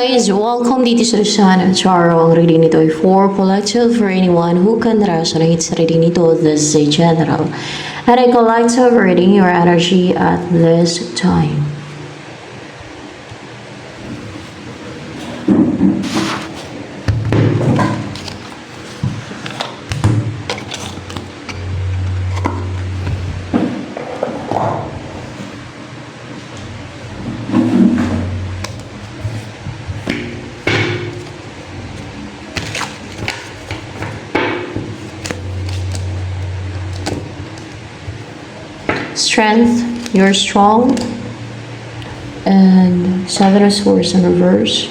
Guys, welcome dito sa channel Charo. Ang reading nito ay for collective for anyone who can resonate sa reading nito. This is a general. And a collective reading your energy at this time. Strength, you're strong. And Seven of Swords in reverse.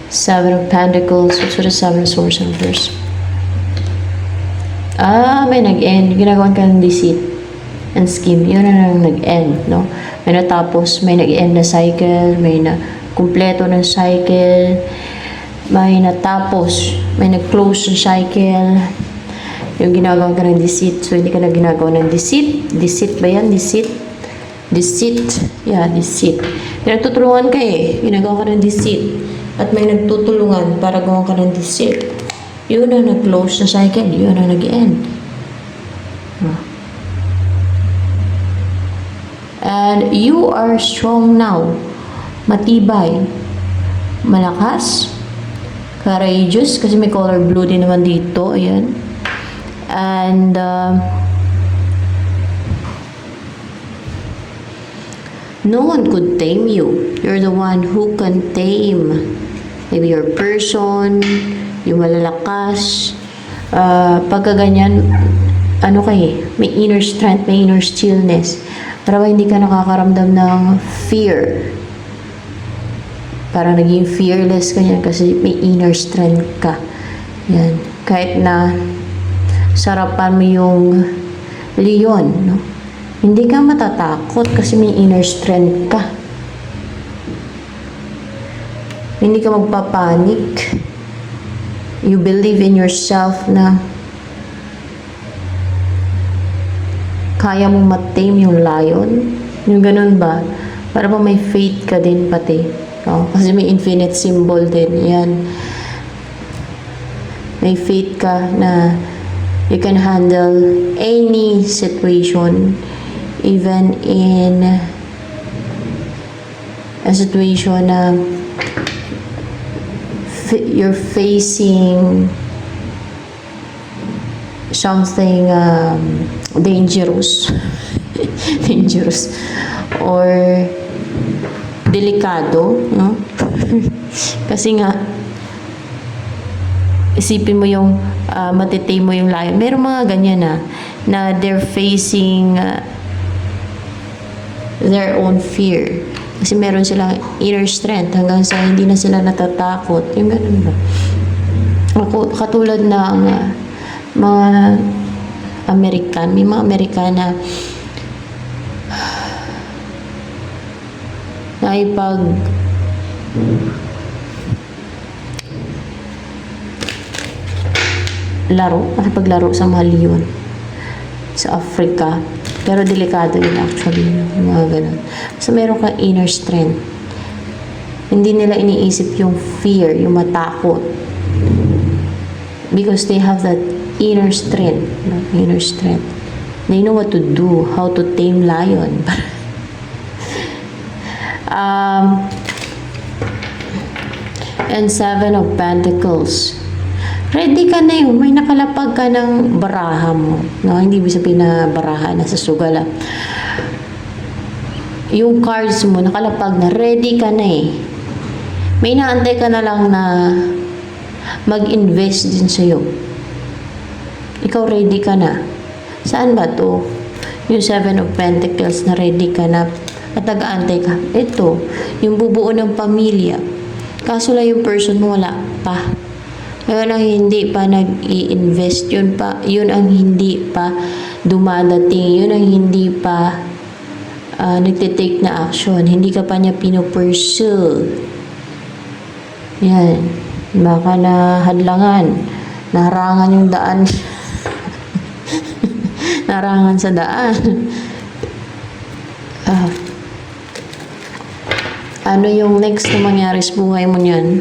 Seven of Pentacles. What's with the Seven of Swords in reverse? May nag-end. Ginagawan ka ng deceit and scheme. Yun ang nag-end, no? May natapos, may nag-end na cycle, may na kumpleto ng cycle, may natapos, may nag-close ng cycle. Yung ginagawa ka ng deceit. So, hindi ka na ginagawa ng deceit. Deceit ba yan? Deceit? Deceit. Yeah, deceit. Pinagtutulungan ka eh. Ginagawa ka ng deceit. At may nagtutulungan para gawa ka ng deceit. Yun ang nag-close na cycle. Yun ang nag-end. And you are strong now. Matibay. Malakas. Courageous. Kasi may color blue din naman dito. Ayan. And no one could tame you. You're the one who can tame maybe your person, yung malalakas. Pagka ganyan, ano may inner strength, may inner stillness. Para hindi ka nakakaramdam ng fear. Parang naging fearless ka niyan kasi may inner strength ka. Yan. Kahit na sarapan mo yung leon, no? Hindi ka matatakot kasi may inner strength ka. Hindi ka magpapanik. You believe in yourself na kaya mong matame yung lion. Yung ganun ba? Para ba may faith ka din pati. No? Kasi may infinite symbol din. Yan. May faith ka na you can handle any situation, even in a situation na you're facing something dangerous, dangerous, or delikado, no? Kasi nga, isipin mo yung matitame mo yung lion. Merong mga ganyan na they're facing their own fear. Kasi meron silang inner strength hanggang sa hindi na sila natatakot. Yung ganun ba? Katulad ng mga American. May mga Amerikana na makipaglaro sa mga leon sa Africa. Pero delikado yun actually, yung mga ganun. So, meron kang inner strength. Hindi nila iniisip yung fear, yung matakot. Because they have that inner strength. No? Inner strength. They know what to do, how to tame lion. And Seven of Pentacles. Ready ka na yun. May nakalapag ka ng baraha mo. No? Hindi ibig sabihin na baraha, nasa sugal. Yung cards mo, nakalapag na. Ready ka na eh. May naantay ka na lang na mag-invest din sa'yo. Ikaw ready ka na. Saan ba to? Yung Seven of Pentacles na ready ka na at nag-aantay ka. Ito, yung bubuo ng pamilya. Kaso lang yung person mo wala pa. Yun ang hindi pa nag-i-invest. Yun ang hindi pa dumadating. Yun ang hindi pa nagtitake na action. Hindi ka pa niya pinupursue. Yan. Baka na hadlangan. Naharangan yung daan. Naharangan sa daan. Ano yung next na mangyari sa buhay mo niyan?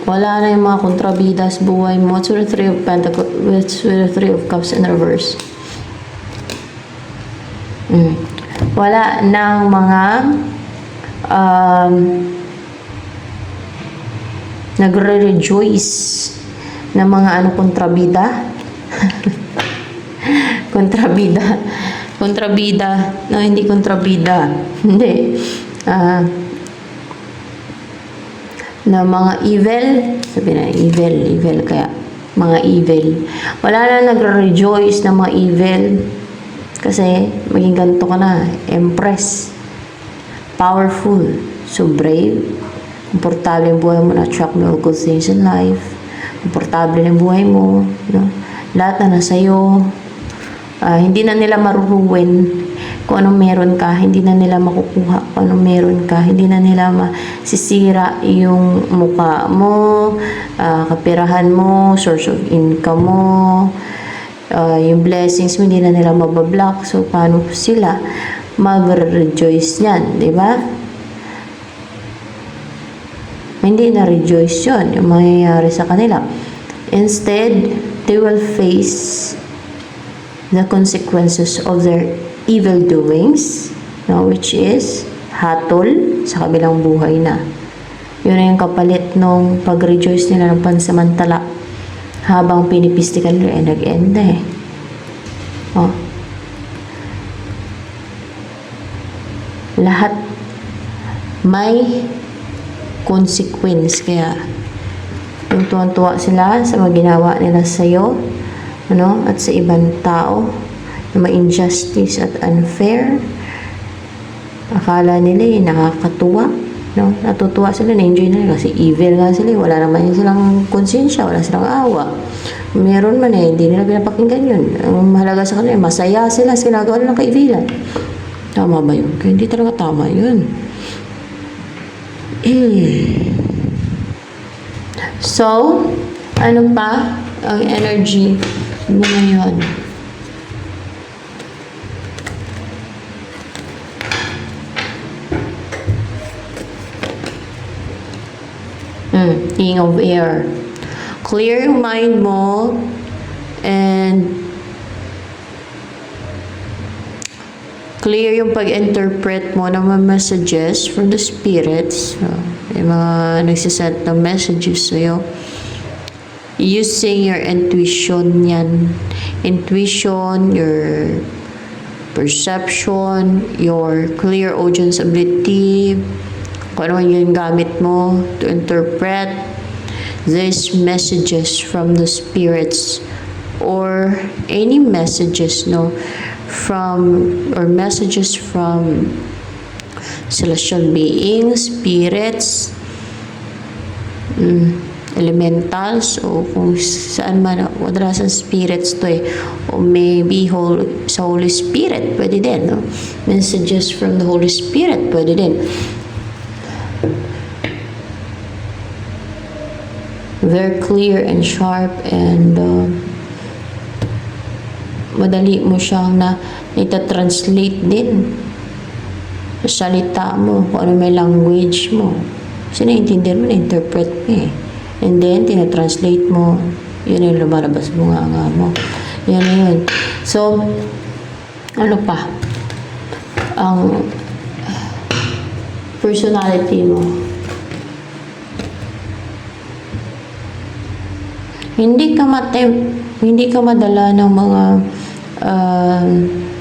Wala na yung mga kontrabida sa buhay mo. What's with the Three of Pentacles? What's with the Three of Cups in reverse? Wala ng mga nagre-rejoice na mga kontrabida. kontrabida no, hindi kontrabida, hindi na mga evil, sabi na evil kaya mga evil, wala na nagre-rejoice na mga evil kasi maging ganito ka na, empress, powerful, so brave, komportable yung buhay mo, na-attract mo all good things in life, komportable yung buhay mo, no? Lahat na nasa'yo, hindi na nila maruruwin kung anong meron ka, hindi na nila makukuha kung anong meron ka, hindi na nila masisira yung mukha mo, kapirahan mo, source of income mo, yung blessings mo, hindi na nila mabablock. So, paano sila mag-rejoice yan, di ba? Hindi na rejoice yun, yung mangyayari sa kanila. Instead, they will face the consequences of their evil doings, no, which is hatol sa kabilang buhay na. Yun na yung kapalit nung pag-rejoice nila ng pansamantala habang pinipistikan nila nag-end na eh. Oh. Lahat may consequence, kaya yung tuwan-tuwa sila sa mga ginawa nila sa'yo, ano, at sa ibang tao na may injustice at unfair. Akala nila nakakatuwa, no? Natutuwa sila, na-enjoy nila kasi evil nga sila, wala naman silang konsensya, wala silang awa. Meron man hindi nila pinapakinggan yun. Ang mahalaga sa kanila, masaya sila sa ginagawa nilang kaibigan. Tama ba yun? Kaya hindi talaga tama yun. So, ano pa ang energy mo ngayon? King of Air. Clear yung mind mo and clear yung pag-interpret mo ng mga messages from the spirits. Yung mga nagsisend ng messages sa'yo. Using your intuition yan. Intuition, your perception, your clear audience ability, kung ano yung gamit mo to interpret these messages from the spirits or any messages, no, from or messages from celestial beings, spirits, elementals, o kung saan man, kadalasan spirits to o maybe sa Holy Spirit, pwede din, no? Messages from the Holy Spirit, pwede din. Very clear and sharp and madali mo siyang ita-translate din sa salita mo, kung ano may language mo. Kasi naiintindihan mo, na-interpret mo eh. And then, tina-translate mo. Yun yung lumalabas mo nga mo. Yan na yun. So, ano pa? Ang personality mo. Hindi ka madala ng mga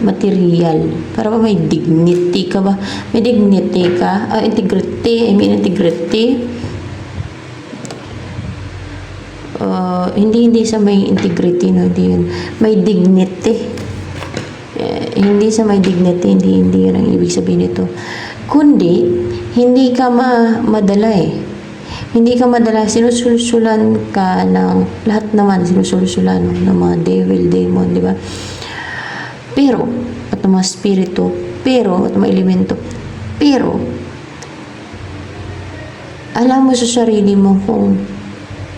material. Para ba may dignity ka ba? May dignity ka? Integrity. Integrity. Hindi sa may integrity, no? Hindi yun. May dignity. Hindi sa may dignity, hindi yun ang ibig sabihin nito. Kundi, hindi ka madala eh. Hindi ka madala, sinusulsulan ka ng, lahat naman sinusulsulan ng mga devil, demon, di ba? Pero, at ng mga spirito, pero, at ng mga elemento, pero, alam mo sa sarili mo kung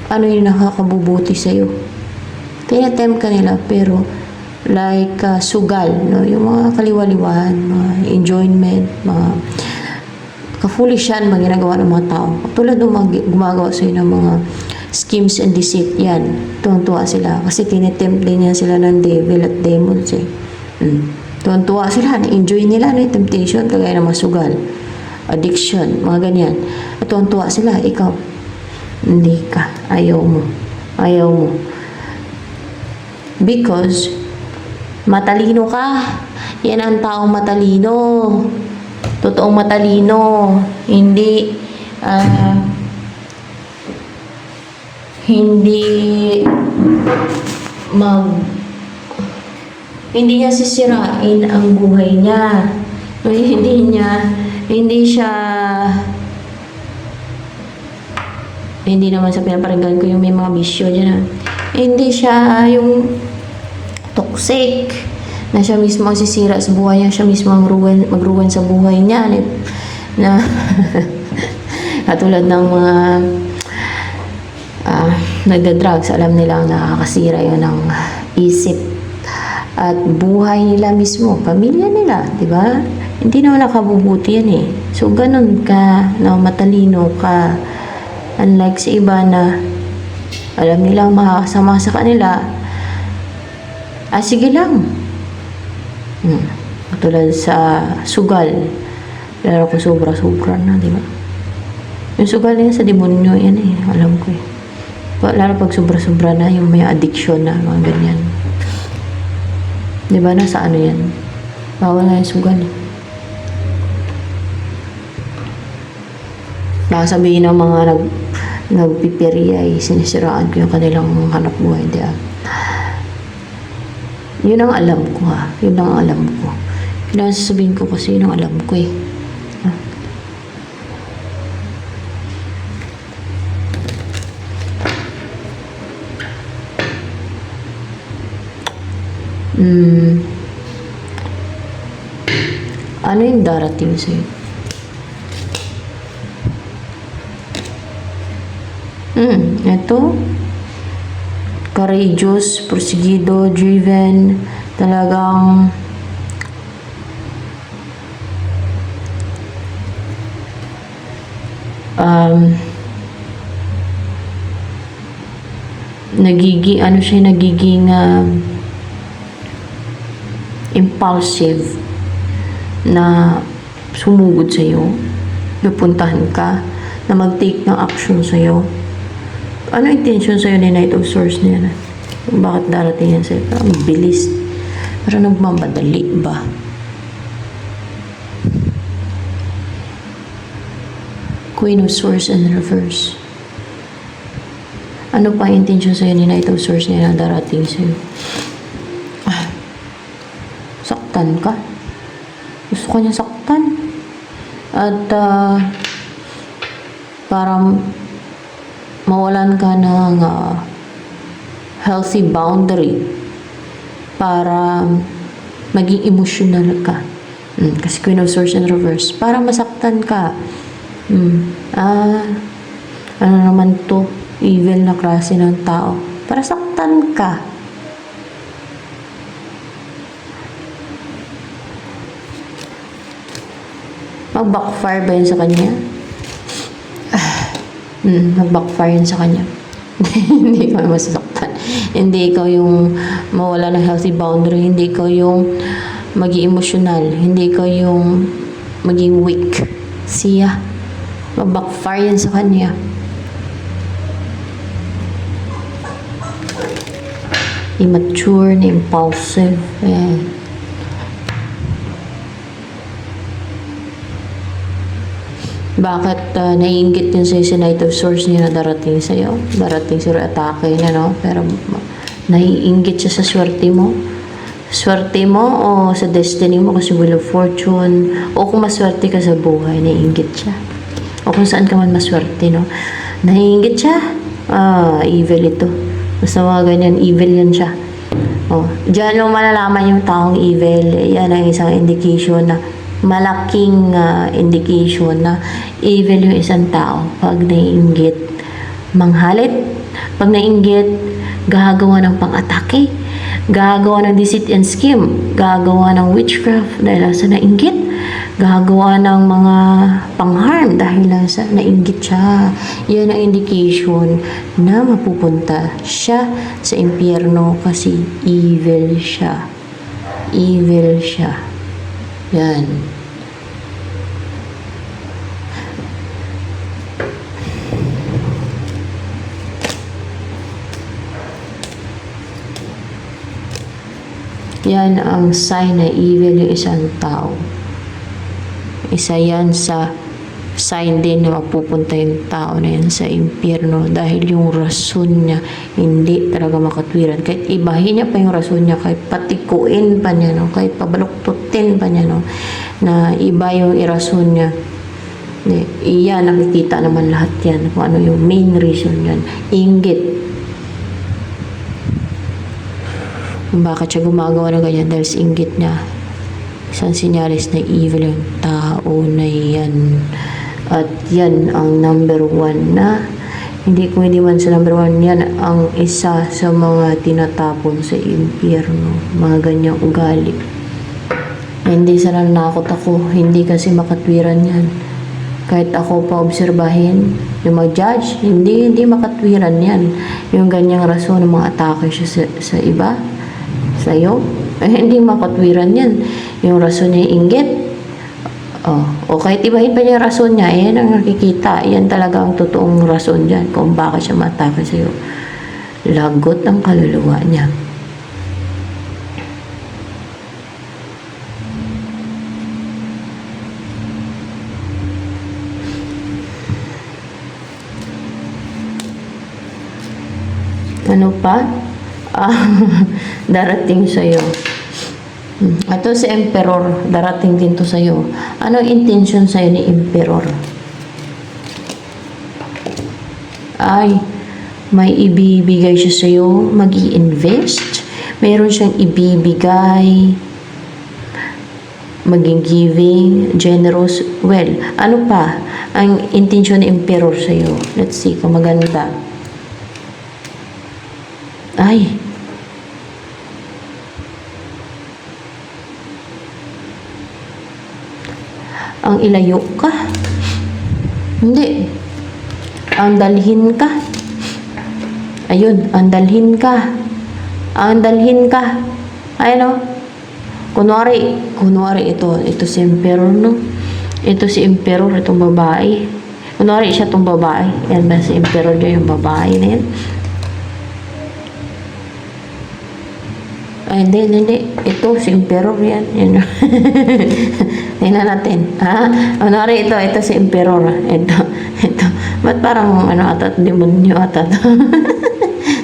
ano yung nakakabubuti sa'yo. Tinatem ka nila, pero like sugal, no? Yung mga kaliwaliwan, mga enjoyment, mga kafulisyan, mga ginagawa ng mga tao. Tulad ng mga gumagawa sa'yo ng mga schemes and deceit, yan. Tuwan-tuwa sila. Kasi tinitempt din yan sila ng devil at demons eh. Tuwan-tuwa sila. Na-enjoy nila na yung temptation, kagaya ng mga sugal, addiction, mga ganyan. At tuwan-tuwa sila. Ikaw, hindi ka. Ayaw mo. Ayaw mo. Because, matalino ka. Yan ang taong matalino. Totoong matalino. Hindi hindi niya sisirain ang buhay niya. Hindi naman sa pinaparinggan ko yung may mga bisyo dyan. Hindi siya yung toxic na siya mismo ang sisira sa buhay niya, siya mismo ang magruwan sa buhay niya na katulad ng mga nagda-drugs, alam nila ang nakakasira yun ng isip at buhay nila mismo, pamilya nila, di ba? Hindi naman nakabubuti yan eh. So, ganun ka, na matalino ka, unlike sa iba na alam nilang makakasama sa kanila, sige lang. Katulad sa sugal, lalo ko sobra-sobra na, di ba? Yung sugal na yan sa demonyo, yan eh, alam ko eh. Lalo pag sobra-sobra na, yung may addiction na, mga ganyan. Di ba, nasa ano yan? Bawal na yung sugal eh. Baka sabihin ng mga nagpiperiya ay sinisiraan ko yung kanilang hanap buhay. Hindi ah. Yun ang alam ko ha. Yun ang alam ko. Yun ang sasabihin ko kasi yun ang alam ko eh. Ano yung darating sa'yo? Ito, courageous, porsigido, driven, talagang nagiging impulsive na sumugod sa'yo, napuntahan ka, na mag-take ng action sa'yo. Ano intention sa'yo ni Knight of Swords niya? Bakit darating yan sa'yo? Parang bilis. Parang nagmamadali ba? Queen of Swords in reverse. Ano pa intention sa'yo ni Knight of Swords niya na darating sa'yo? Saktan ka? Gusto ka niya saktan? At parang mawalan ka ng healthy boundary para maging emotional ka. Kasi Queen of Swords in reverse. Para masaktan ka. Ano naman to? Evil na klase ng tao. Para saktan ka. Mag-backfire ba yun sa kanya? Mag-backfire yun sa kanya. Hindi ikaw yung masasaktan. Hindi ikaw yung mawala ng healthy boundary. Hindi ikaw yung maging emotional. Hindi ikaw yung maging weak. Siya. Mag-backfire yan sa kanya. Immature na impulsive. Bakit naiinggit yun sa'yo si Knight of Swords niya na darating sa'yo? Darating sa'yo atake niya, no? Pero naiinggit siya sa swerte mo? Swerte mo o sa destiny mo kasi Wheel of Fortune? O kung maswerte ka sa buhay, naiinggit siya. O kung saan ka man maswerte, no? Naiinggit siya? Evil ito. Basta mga ganyan, evil yan siya. Diyan mo malalaman yung taong evil. Yan ang isang indication na malaking indication na evil yung isang tao. Pag naiinggit, manghalit. Pag naiinggit, gagawa ng pang-atake. Gagawa ng deceit and scheme. Gagawa ng witchcraft dahil sa nainggit. Gagawa ng mga pangharm dahil sa nainggit siya. Yan ang indication na mapupunta siya sa impyerno kasi evil siya. Evil siya. Yan. Yan ang sign na evil yung isang tao. Isa yan sa sign din na mapupunta yung tao na yan sa impyerno dahil yung rason niya hindi talaga makatwiran. Kahit ibahin niya pa yung rason niya, kahit patikuin pa niya, no? Kahit pabaluktutin pa niya, no? Na iba yung irason niya. Iyan, nakikita naman lahat yan kung ano yung main reason yan. Inggit. Bakit siya gumagawa ng ganyan? Dahil sa inggit niya. Isang sinyalis na evil yung tao na yan. At yan ang number 1 na hindi kung hindi man sa number 1, yan ang isa sa mga tinatapon sa impyerno. Mga ganyang ugali. Hindi sana nakakot ako. Hindi kasi makatwiran yan. Kahit ako pa obserbahin, yung mag-judge, hindi makatwiran yan. Yung ganyang rason ng mga atake siya sa iba, sa'yo, hindi makatwiran yan. Yung rason niya inggit. O kahit ibahin pa niya yung rason niya, yan ang nakikita. Yan talaga ang totoong rason dyan kung bakit siya matake sa'yo. Lagot ng kaluluwa niya. Ano pa? Darating sa'yo. Ito si Emperor, darating din to sa'yo. Ano intention sa'yo ni Emperor? Ay, may ibibigay siya sa'yo, mag-i-invest. Meron siyang ibibigay, maging giving, generous. Well, ano pa ang intention ni Emperor sa'yo? Let's see kung maganda. Ay, ang ilayo ka. Hindi. Ang dalhin ka. Ayun, ang dalhin ka. Ang dalhin ka. Ayun o. Kunwari ito si Emperor, no? Ito si Emperor, itong babae. Kunwari siya itong babae. Yan ba si Emperor niya, yung babae na yan? Ay, hindi. Ito, si Emperor yan. Yan. Tingnan natin. Kunwari ito si Emperor. Ito. Ba't parang, demonyo atat.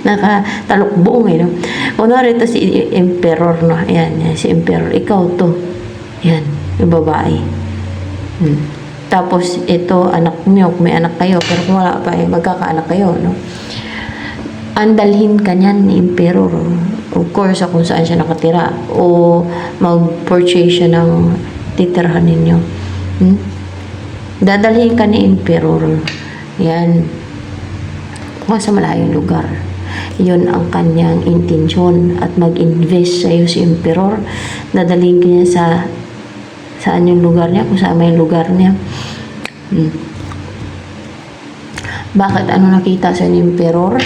Nakatalukbong, no? Kunwari ito si Emperor, no? Yan, si Emperor. Ikaw to. Yan, yung babae. Tapos, ito, anak niyo. May anak kayo. Pero kung wala pa, magkakaanak kayo, no? Andalhin ka niyan ni Emperor. Of course, kung saan siya nakatira. O mag-purchase siya ng titirahan ninyo. Dadalhin ka ni Emperor. Yan. Kung sa malayong lugar. Yun ang kanyang intensyon. At mag-invest sa'yo si Emperor. Dadalhin ka niya saan yung lugar niya. Kung saan may lugar niya. Bakit? Ano nakita sa ni Emperor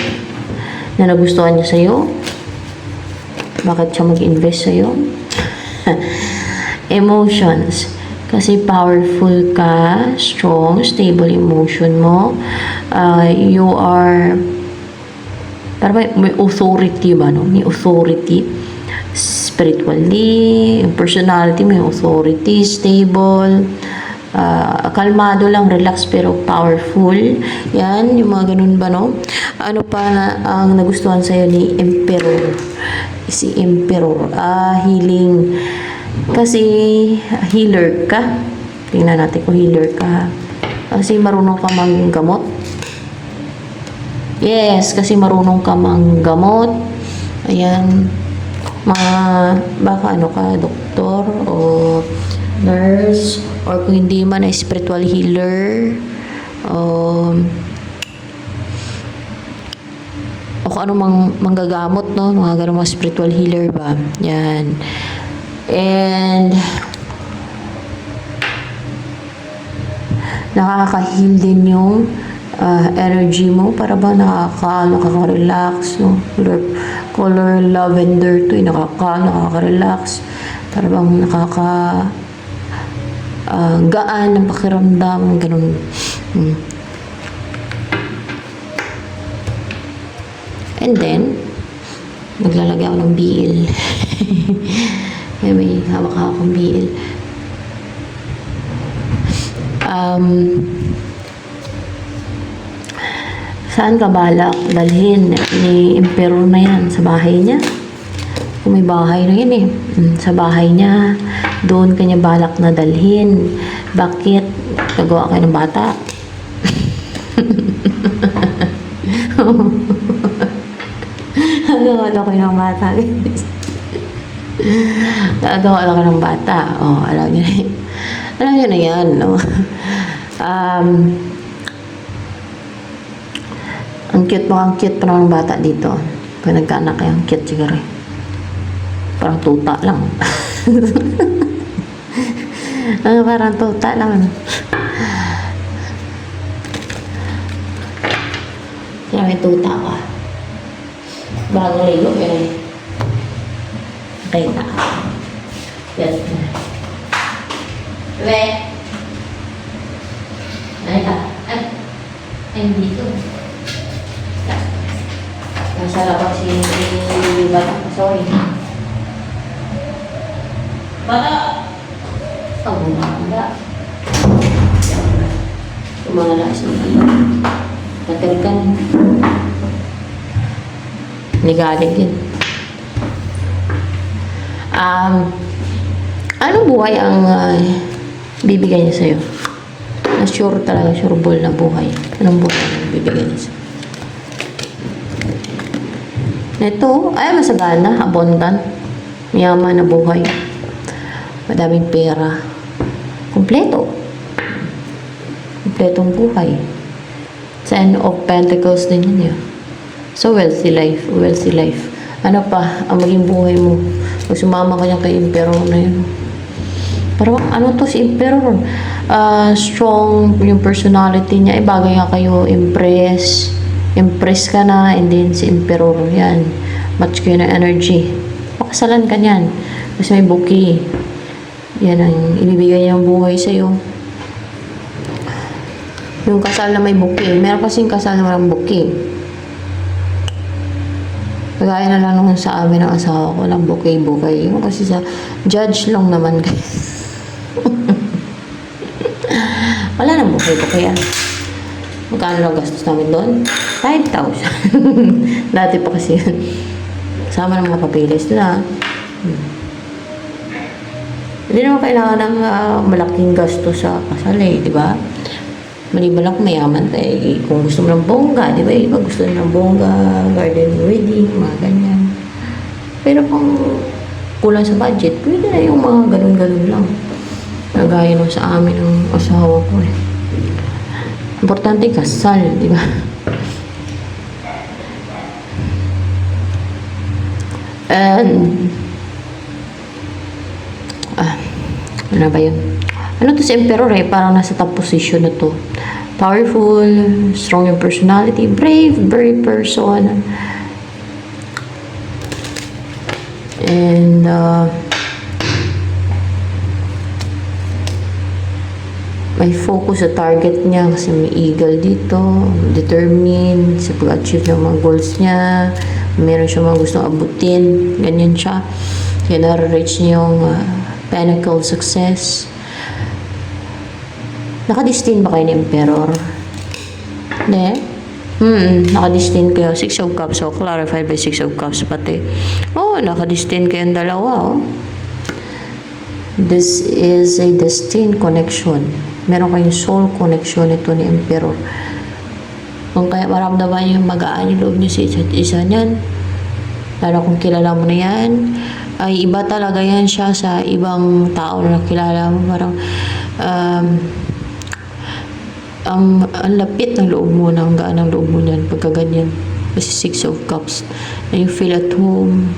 na nagustuhan niya sa'yo? Bakit siya mag-invest sa'yo? Emotions. Kasi powerful ka, strong, stable emotion mo. You are, parang may authority ba, no? May authority. Spiritually, yung personality, may authority, stable, kalmado lang, relax, pero powerful. Yan, yung mga ganun ba, no? Ano pa na ang nagustuhan sa'yo ni Emperor? Si Emperor, healing. Kasi healer ka. Tingnan natin kung healer ka. Kasi marunong ka manggamot. Yes, kasi marunong ka manggamot. Ayan. Baka ano ka, doktor o nurse, or kung hindi man ay spiritual healer, o kung ano mang manggagamot, no? Mga ganun mga spiritual healer ba. Yan. And nakaka-heal din yung energy mo. Para ba nakaka-relax, no? Color lavender to, nakaka-relax. Para bang gaan ng pakiramdam, ganun. And then, naglalagay ako ng BL. May hawak akong BL. Saan ka balak dalhin ni Emperor na yan? Sa bahay niya? Kung may bahay na yan eh. Sa bahay niya, doon kanya balak na dalhin. Bakit? Nagawa kayo ng bata. Nagawa kayo ng bata. Nagawa kayo ng bata. Oh, alam niyo na. Alam niyo na yan, no? Ang cute pa ng bata dito. Pag nagkaanak kayo, ang cute siguro eh. Parang tuta lang. Parang tuta lang. Kaya may tuta ka. Bagong ligo eh. Okay na. Yes. Bebe. Ay ka. Ay, dito. Nasa labas si bata. Sorry. Bata! Oh, bumanda. Tumala si Natirikan. Nigaling din. Anong buhay ang bibigay niya sa'yo? Na sure talaga, sureball na buhay. Anong buhay ang bibigay niya sa'yo? Ito, ay masagana, abundant, mayaman na buhay. Madaming pera. Kompleto. Kompletong buhay. Ten of Pentacles din yun yun. So, wealthy life. Wealthy life. Ano pa ang maging buhay mo? Pag sumama ka niya kay Emperor na yun. Pero ano to si Emperor? Strong yung personality niya. Bagay nga kayo, impress. Impress ka na. And then si Emperor, yan. Match kayo ng energy. Pakasalan ka niyan. Kasi may bouquet. Yan ang ibibigay niyang buhay sa'yo. Yung kasal na may bouquet. Meron kasing kasal na walang bouquet. Kagaya na lang nung sa amin ng asawa ko, lang bouquet. Yung kasi sa judge lang naman. Wala nang bouquet. Yan. Magkano lang gastos namin doon? 5,000. Dati pa kasi yun. Kasama ng mga papilis na. Hindi naman kailangan ng malaking gasto sa kasal eh, di ba? Maliban lang kung mayaman ka eh. Kung gusto mo ng bongga, di ba? Iba gusto ng bongga, garden wedding, mga ganyan. Pero kung kulang sa budget, pwede na yung mga ganun-ganun lang. Nagaya nung sa amin ng asawa ko eh. Importante kasal, di ba? And ano ba yun? Ano to si Emperor eh? Parang nasa top position na to. Powerful, strong yung personality, brave person. And may focus sa target niya kasi may eagle dito, determined sa pag-achieve ng mga goals niya. Meron siya mga gustong abutin, ganyan siya. Kaya na-reach niya yung pinnacle success. Nakadestin ba kayo ni Emperor? Hindi? Nakadestin kayo. 6 of Cups. So, clarified by 6 of Cups pati. Oh, nakadestin kayong dalawa. Oh. This is a destined connection. Meron kayong soul connection ito ni Emperor. Kung kaya maramdaman yung magaan yung loob niyo sa isa't isa niyan, lalo kung kilala mo na yan, ay iba talaga yan siya sa ibang tao na kilala mo. Parang ang lapit ng loob mo, ang gaan ng loob mo niyan pagka ganyan. Kasi Six of Cups. Na you feel at home.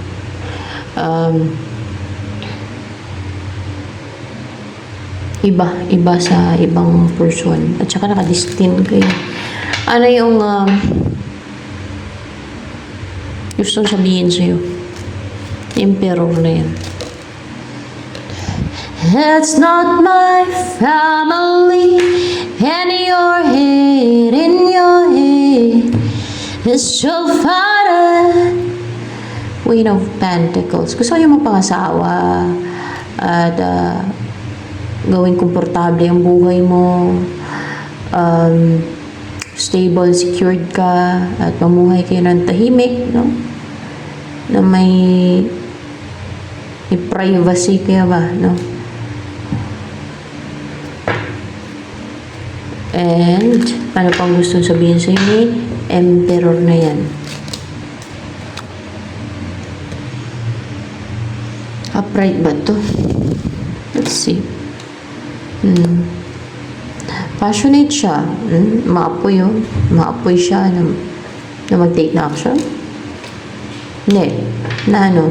Iba sa ibang person. At saka nakadestin kayo. Ano yung gusto sabihin sa'yo? Emperor na yan. It's not my family, and your head in your head is so far. Queen of Pentacles. Gusto kayo mapangasawa at gawing komportable ang buhay mo. Stable, secured ka at mamuhay kayo ng tahimik, no? Na may privacy kaya ba, no? And ano pang gusto sabihin sa ni Emperor na yan? Upright ba to? Let's see. Passionate siya. Maapoy yun. Maapoy siya na mag-take na action. Hindi. Na ano?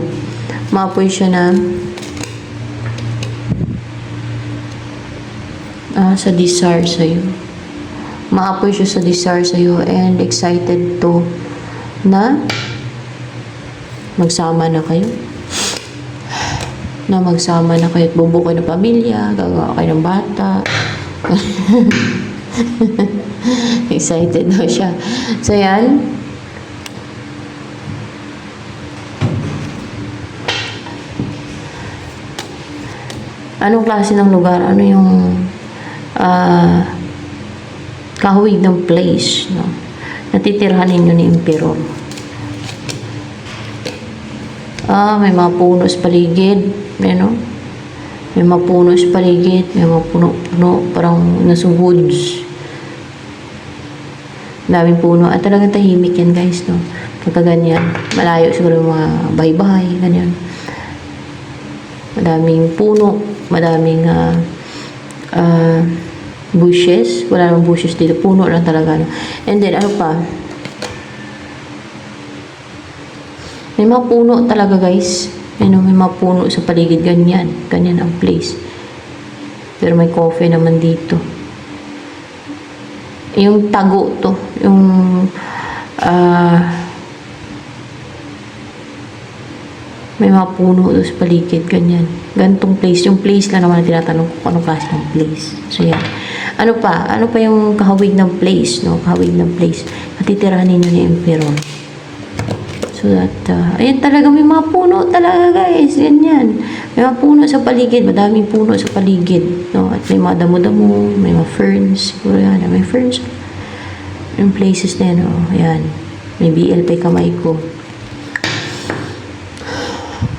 Maapoy siya na sa desire sa'yo. Maapoy siya sa desire sa'yo and excited to na magsama na kayo. Na magsama na kayo at bubuo kayo ng pamilya, gagawa kayo ng bata. Excited daw siya. So, yan. Anong klase ng lugar? Ano yung kahawig ng place, no? Natitirhan ninyo ni Emperor. May mga puno sa paligid, no? May mga puno sa paligid, may mga puno-puno, parang nasa woods. Daming puno. At talagang tahimik yan, guys, no? Pagkaganyan. Malayo siguro yung mga bahay-bahay, ganyan. Madaming puno, madaming bushes. Wala namang bushes dito. Puno lang talaga, no? And then, ano pa? May mga puno talaga, guys. May mga puno sa paligid, ganyan. Ganyan ang place. Pero may coffee naman dito. Yung tago to. Yung may mga puno doon sa paligid, ganyan. Gantong place. Yung place lang naman tinatanong ko kung anong klase ng place. So, yan. Ano pa? Ano pa yung kahawig ng place, no? Kahawig ng place. Matitirahan ninyo ni Emperor. So that, ayan talaga, may mga puno talaga, guys. Ganyan. May mga puno sa paligid. Madaming puno sa paligid. No? At may mga damo-damo. May mga ferns. Siguro yan. May ferns. Yung places na yan. Oh. Ayan. May BL pa kamay ko.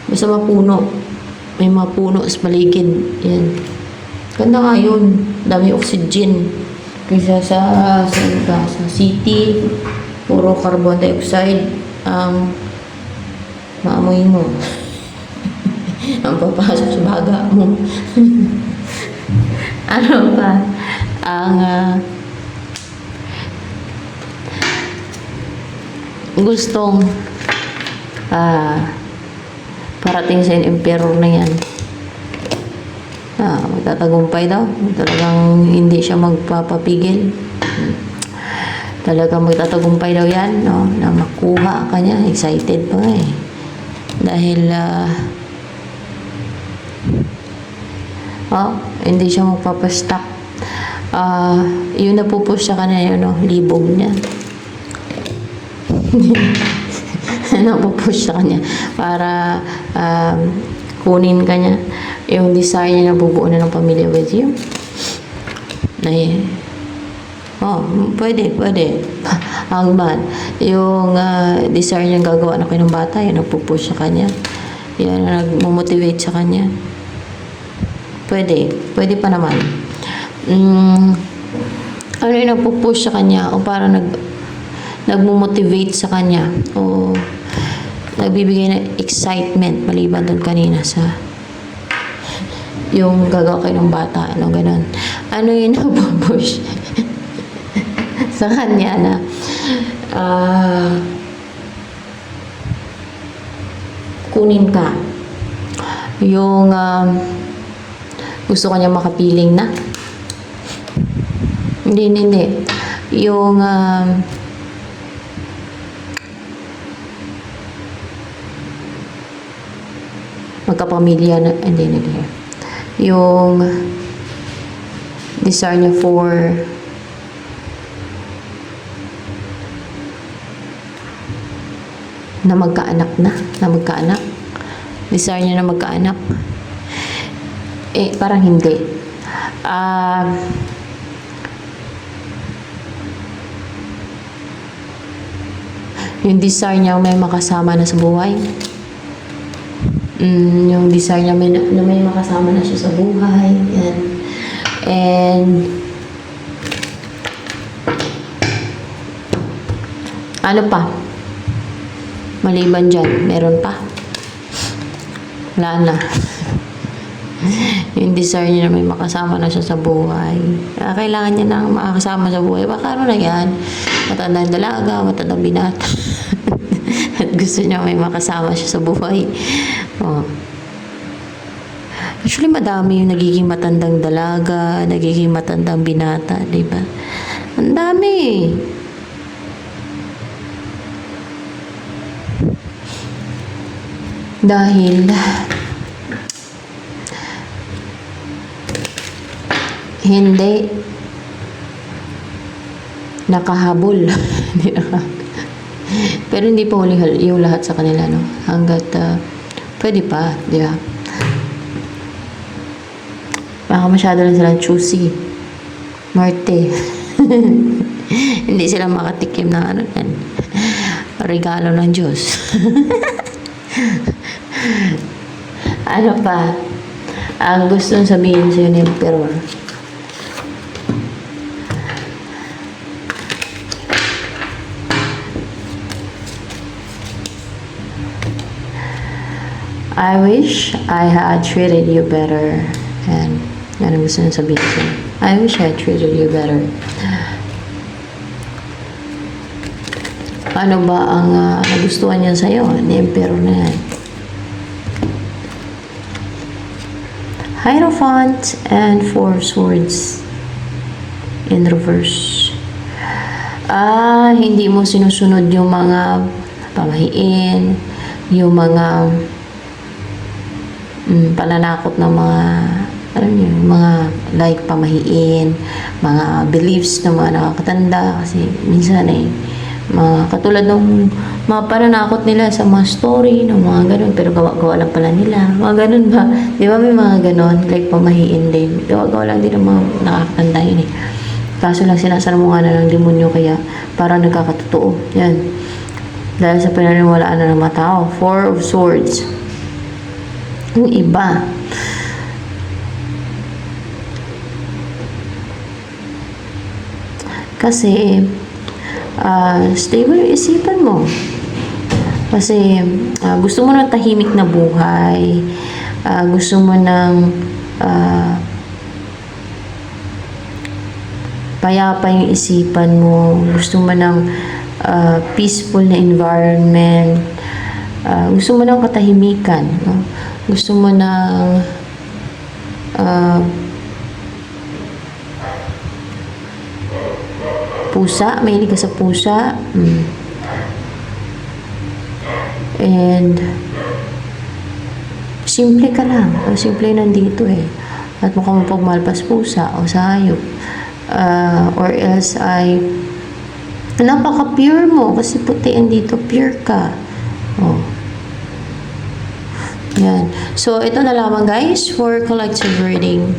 Basta mga puno. May mga puno sa paligid. Yan. Ganda nga yun. Dami oxygen. Kaysa sa city. Puro carbon dioxide. Maamoy mo. Ang papasok sa baga mo. Ano pa? Ang gustong parating sa Emperor na yan. Magtatagumpay daw. Talagang hindi siya magpapapigil. Talagang magtatagumpay daw yan, no? Na makuha ka niya. Excited pa nga eh. Dahil, hindi siya magpapastop. Yun napupush sa kanya, yun, no? Libog niya. Napupush sa kanya para kunin ka niya. Yung desire niya na bubuo na ng pamilya with you. Pwede. Hangman. Yung desire niyang gagawa na kayo ng bata, yun nagpupush sa kanya. Yan ang nagmomotivate sa kanya. Pwede pa naman. Ano yung nagpupush sa kanya o parang nagmomotivate sa kanya o nagbibigay ng excitement maliban doon kanina sa yung gagawa kayo ng bata, ano ganun. Ano yung nagpupush sa kanya na kunin ka. Yung gusto ka niya makapiling na. Hindi. Yung magkapamilya na, hindi. Yung desire niya for na magkaanak. Desire niya na magkaanak. Parang hindi. Yung desire niya may makasama na sa buhay. Yung desire niya na may makasama na siya sa buhay. Yan. And ano pa? Maliban dyan, meron pa? Wala na. Yung desire niya na may makasama na siya sa buhay. Kailangan niya na makakasama sa buhay. Baka ano na yan? Matandang dalaga, matandang binata. At gusto niya may makasama siya sa buhay. Oh. Actually, madami yung nagiging matandang dalaga, nagiging matandang binata, di ba? Ang dami. Dahil hindi nakahabol. Pero hindi pa huli yung lahat sa kanila, no? Hanggat pwede pa, di ba? Baka masyado lang silang choosy. Marte. Hindi sila makatikim ng ano yan. Regalo ng Diyos. Ano pa? Ang gusto sabihin sa'yo ni Emperor. I wish I had treated you better. And yan ang gusto nang sabihin sa'yo. I wish I had treated you better. Ano ba ang nagustuhan niya sa'yo ni Emperor na yan? Hierophant and 4 swords in reverse. Hindi mo sinusunod yung mga pamahiin, yung mga pananakot ng mga mga like pamahiin, mga beliefs ng mga nakakatanda kasi minsan mga katulad ng mga pananakot nila sa mga story ng mga ganun pero gawa-gawa lang pala nila mga ganun ba, di ba may mga ganun like pamahiin din, gawa-gawa lang din ng mga nakakatanda yun kaso lang sinasalamungan na ng demonyo kaya parang nagkakatotoo yan dahil sa pinaniwalaan na ng mga tao. 4 of Swords. Yung iba kasi stable yung isipan mo kasi gusto mo ng tahimik na buhay, gusto mo ng payapa yung isipan mo, gusto mo ng peaceful na environment, gusto mo ng katahimikan, no? Gusto mo ng pusa, mahilig ka sa pusa. And simple ka lang. Simple nandito at mukhang mapagmalpas pusa o sa hayop. Or else ay napaka-pure mo kasi putiin dito, pure ka. Yan. So, ito na lamang guys for collective reading.